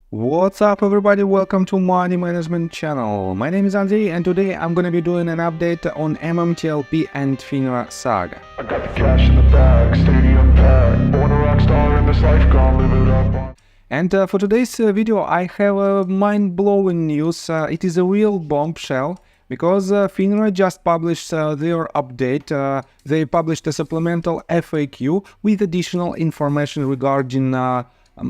What's up everybody, welcome to Money Management channel. My name is Andrei and today I'm gonna be doing an update on MMTLP and FINRA saga. I got the cash in the bag, stadium packed, born a rock star in this life, gonna live it up. And for today's video I have a mind-blowing news. It is a real bombshell because FINRA just published their update. They published a supplemental FAQ with additional information regarding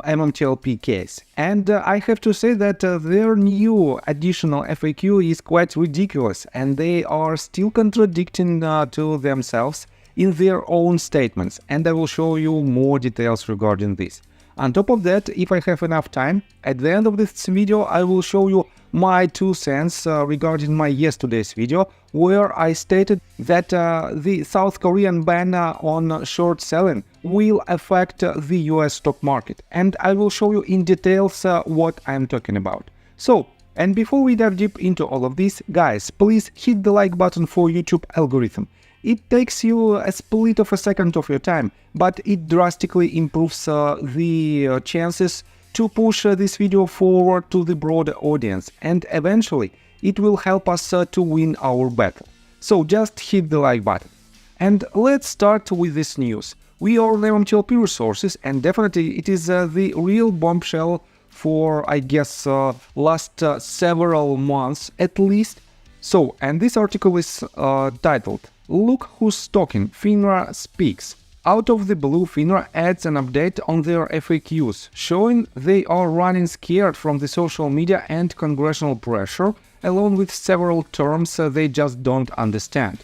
MMTLP case. And I have to say that their new additional FAQ is quite ridiculous and they are still contradicting to themselves in their own statements, and I will show you more details regarding this. On top of that, if I have enough time, at the end of this video I will show you my 2 cents regarding my yesterday's video, where I stated that the South Korean ban on short selling will affect the US stock market, and I will show you in details what I'm talking about. So, and before we dive deep into all of this, guys, please hit the like button for YouTube algorithm. It takes you a split of a second of your time, but it drastically improves the chances to push this video forward to the broader audience, and eventually it will help us to win our battle. So just hit the like button. And let's start with this news. We are MMTLP Resources, and definitely it is the real bombshell for, I guess, last several months at least. So, and this article is titled, "Look Who's Talking, FINRA Speaks." Out of the blue, FINRA adds an update on their FAQs, showing they are running scared from the social media and congressional pressure, along with several terms they just don't understand.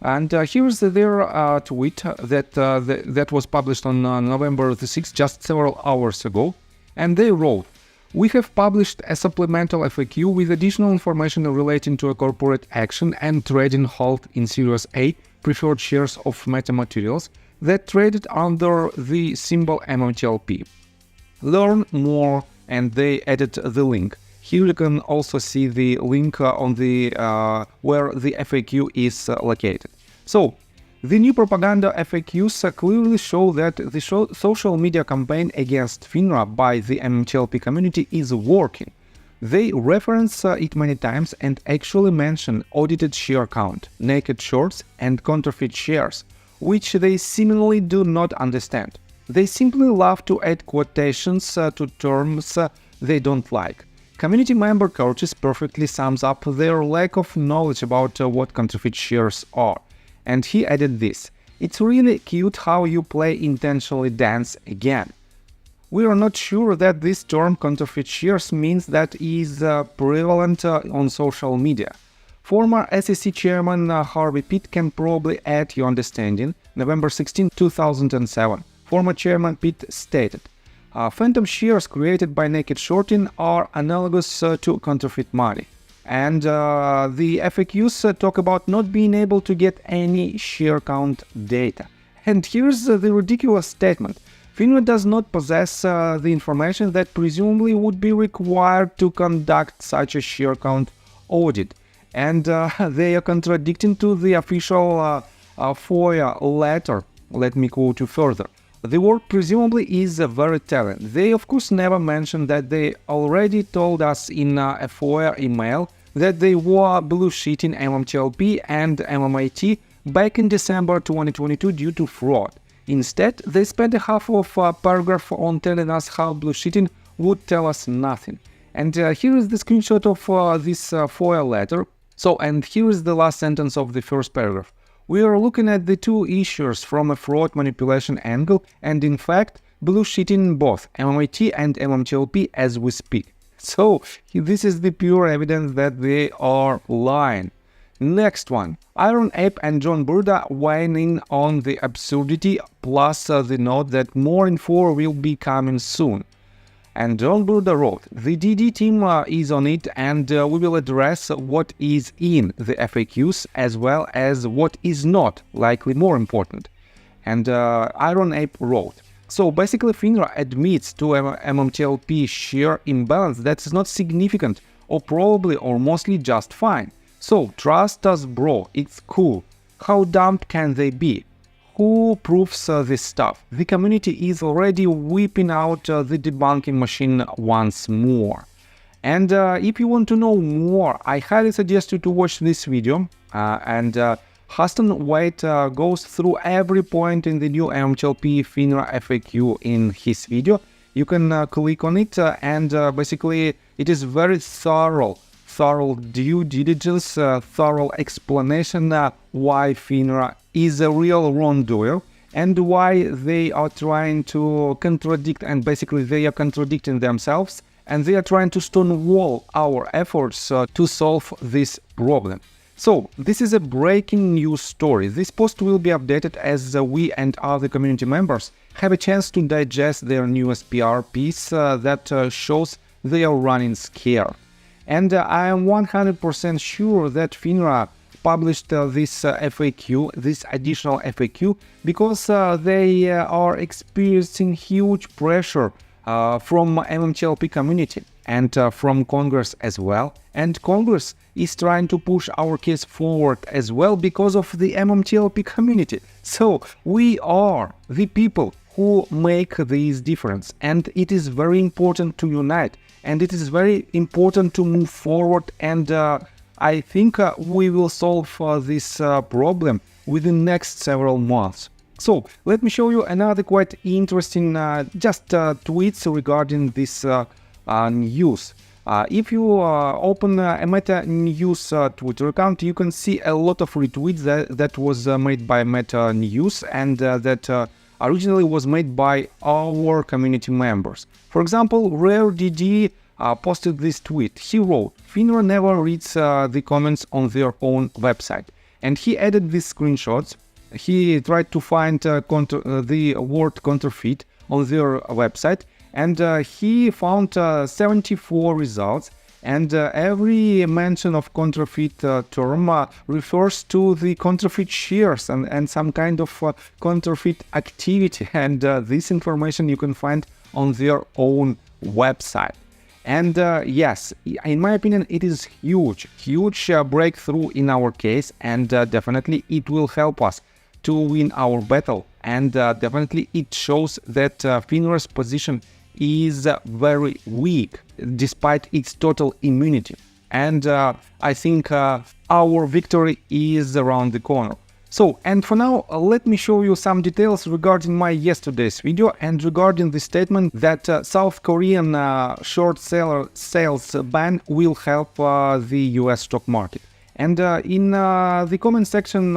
And here's their tweet that was published on November the 6th, just several hours ago. And they wrote, "We have published a supplemental FAQ with additional information relating to a corporate action and trading halt in Series A preferred shares of metamaterials that traded under the symbol MMTLP. Learn more," and they added the link. Here you can also see the link on the where the FAQ is located. So, the new propaganda FAQs clearly show that the social media campaign against FINRA by the MMTLP community is working. They reference it many times and actually mention audited share count, naked shorts and counterfeit shares, which they seemingly do not understand. They simply love to add quotations to terms they don't like. Community member Curtis perfectly sums up their lack of knowledge about what counterfeit shares are. And he added this: "It's really cute how you play intentionally dance again." We are not sure that this term counterfeit shares means that is prevalent on social media. Former SEC Chairman Harvey Pitt can probably add your understanding. November 16, 2007. Former Chairman Pitt stated, "Phantom shares created by naked shorting are analogous to counterfeit money." And the FAQs talk about not being able to get any share count data. And here's the ridiculous statement. FINRA does not possess the information that presumably would be required to conduct such a share count audit. And they are contradicting to the official FOIA letter. Let me quote you further. The word presumably is very telling. They of course never mentioned that they already told us in a FOIA email that they were bullshitting MMTLP and MMAT back in December 2022 due to fraud. Instead, they spent a half of a paragraph on telling us how bullshitting would tell us nothing. And here is the screenshot of this FOIA letter. So, and here is the last sentence of the first paragraph. "We are looking at the two issues from a fraud manipulation angle, and in fact, bullshitting both MMAT and MMTLP as we speak." So, this is the pure evidence that they are lying. Next one. Iron Ape and John Burda weighing in on the absurdity, plus the note that more info will be coming soon. And John Burda wrote, "The DD team is on it, and we will address what is in the FAQs as well as what is not, likely more important." And Iron Ape wrote, "So basically FINRA admits to MMTLP share imbalance that is not significant or probably or mostly just fine. So trust us bro, it's cool. How dumb can they be? who proves this stuff. The community is already whipping out the debunking machine once more. And if you want to know more, I highly suggest you to watch this video. Huston Wade goes through every point in the new MMTLP FINRA FAQ in his video. You can click on it and basically it is very thorough due diligence, thorough explanation why FINRA is a real wrongdoer and why they are trying to contradict, and basically they are contradicting themselves, and they are trying to stonewall our efforts to solve this problem. So this is a breaking news story. This post will be updated as we and other community members have a chance to digest their newest PR piece that shows they are running scared. And I am 100% sure that FINRA published this FAQ, this additional FAQ, because they are experiencing huge pressure from MMTLP community and from Congress as well. And Congress is trying to push our case forward as well because of the MMTLP community. So we are the people who make this difference, and it is very important to unite, and it is very important to move forward, and I think we will solve this problem within next several months. So let me show you another quite interesting tweets regarding this news. If you open a Meta News Twitter account, you can see a lot of retweets that was made by Meta News, and that originally was made by our community members. For example, RareDD posted this tweet. He wrote, "FINRA never reads the comments on their own website." And he added these screenshots. He tried to find the word counterfeit on their website, and he found 74 results, and every mention of counterfeit term refers to the counterfeit shares and some kind of counterfeit activity, and this information you can find on their own website. And yes, in my opinion, it is huge breakthrough in our case, and definitely it will help us to win our battle, and definitely it shows that FINRA's position is very weak despite its total immunity, and I think our victory is around the corner. So, and for now, let me show you some details regarding my yesterday's video and regarding the statement that South Korean short sales ban will help the US stock market. And in the comment section,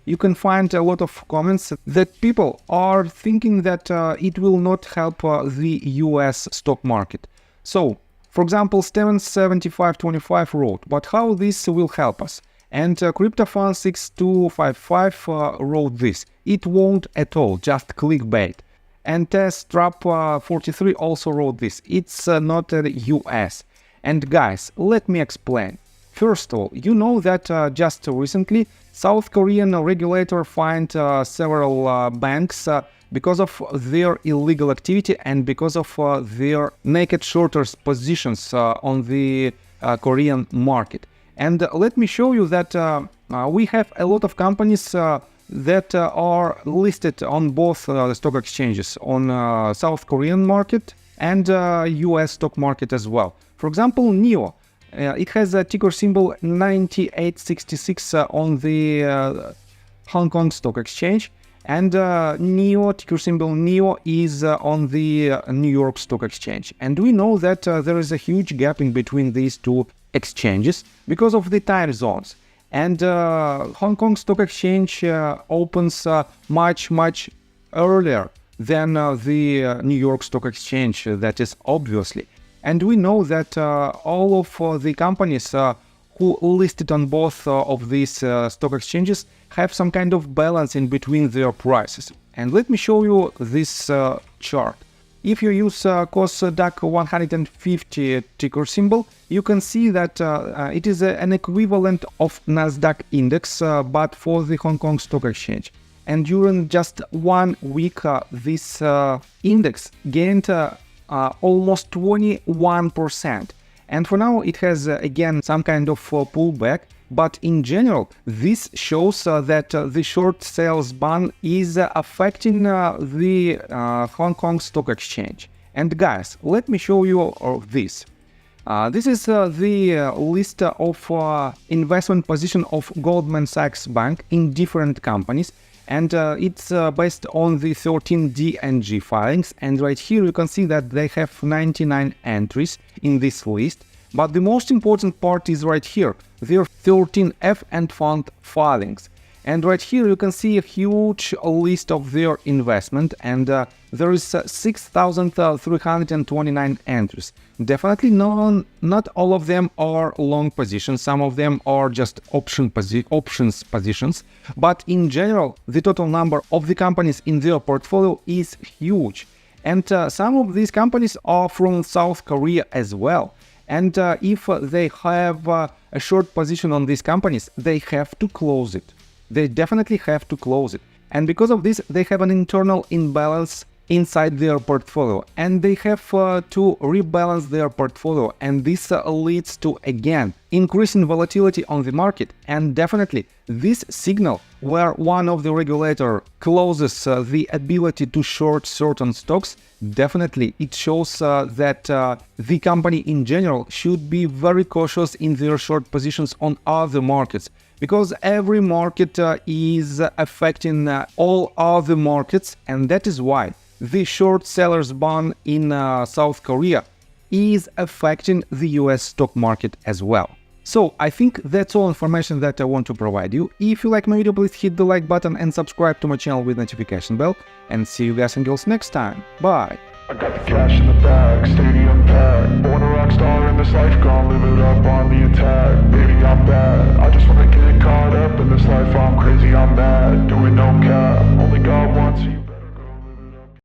you can find a lot of comments that people are thinking that it will not help the US stock market. So, for example, Steven7525 wrote, "But how this will help us?" And CryptoFan6255 wrote this, "It won't at all, just clickbait." And TestTrap43 also wrote this, "It's not the US." And guys, let me explain. First of all, you know that just recently South Korean regulator fined several banks because of their illegal activity and because of their naked shorters positions on the Korean market. And let me show you that we have a lot of companies that are listed on both stock exchanges, on South Korean market and US stock market as well. For example, NIO. It has a ticker symbol 9866 on the Hong Kong Stock Exchange, and NIO, ticker symbol NIO, is on the New York Stock Exchange. And we know that there is a huge gap in between these two exchanges because of the time zones. And Hong Kong Stock Exchange opens much earlier than the New York Stock Exchange, that is obviously. And we know that all of the companies who listed on both of these stock exchanges have some kind of balance in between their prices. And let me show you this chart. If you use COSDAQ 150 ticker symbol, you can see that it is an equivalent of Nasdaq index, but for the Hong Kong Stock Exchange. And during just 1 week, this index gained almost 21%. And for now, it has again some kind of pullback But in general, this shows that the short sales ban is affecting the Hong Kong Stock Exchange. And guys, let me show you this. This is the list of investment position of Goldman Sachs Bank in different companies, and it's based on the 13 D&G filings. And right here you can see that they have 99 entries in this list. But the most important part is right here, their 13 F and fund filings. And right here you can see a huge list of their investment, and there is 6,329 entries. Definitely not all of them are long positions, some of them are just options positions, but in general the total number of the companies in their portfolio is huge. And some of these companies are from South Korea as well. And if they have a short position on these companies, they have to close it. They definitely have to close it. And because of this, they have an internal imbalance inside their portfolio, and they have to rebalance their portfolio, and this leads to, again, increasing volatility on the market. And definitely this signal where one of the regulator closes the ability to short certain stocks, definitely it shows that the company in general should be very cautious in their short positions on other markets, because every market is affecting all other markets, and that is why the short sellers ban in South Korea is affecting the US stock market as well. So I think that's all information that I want to provide you. If you like my video, please hit the like button and subscribe to my channel with notification bell, and see you guys and girls next time. Bye! I got the cash in the bag, stadium packed. Born a rock star in this life, gonna live it up on the attack. Baby, I'm bad, I just wanna get caught up in this life. I'm crazy, I'm mad, doing no cap. Only God wants you.